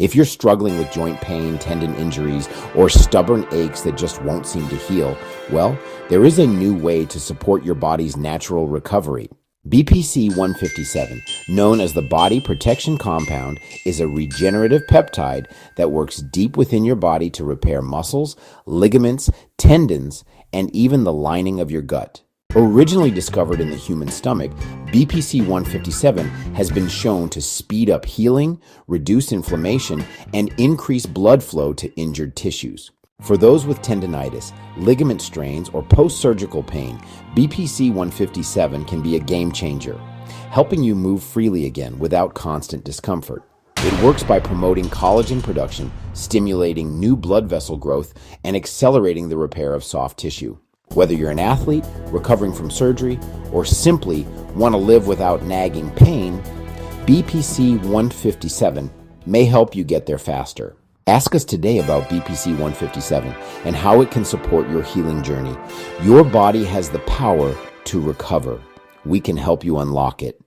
If you're struggling with joint pain, tendon injuries, or stubborn aches that just won't seem to heal, well, there is a new way to support your body's natural recovery. BPC 157, known as the Body Protection Compound, is a regenerative peptide that works deep within your body to repair muscles, ligaments, tendons, and even the lining of your gut. Originally discovered in the human stomach, BPC 157 has been shown to speed up healing, reduce inflammation, and increase blood flow to injured tissues. For those with tendonitis, ligament strains, or post-surgical pain, BPC 157 can be a game changer, helping you move freely again without constant discomfort. It works by promoting collagen production, stimulating new blood vessel growth, and accelerating the repair of soft tissue. Whether you're an athlete, recovering from surgery, or simply want to live without nagging pain, BPC 157 may help you get there faster. Ask us today about BPC 157 and how it can support your healing journey. Your body has the power to recover. We can help you unlock it.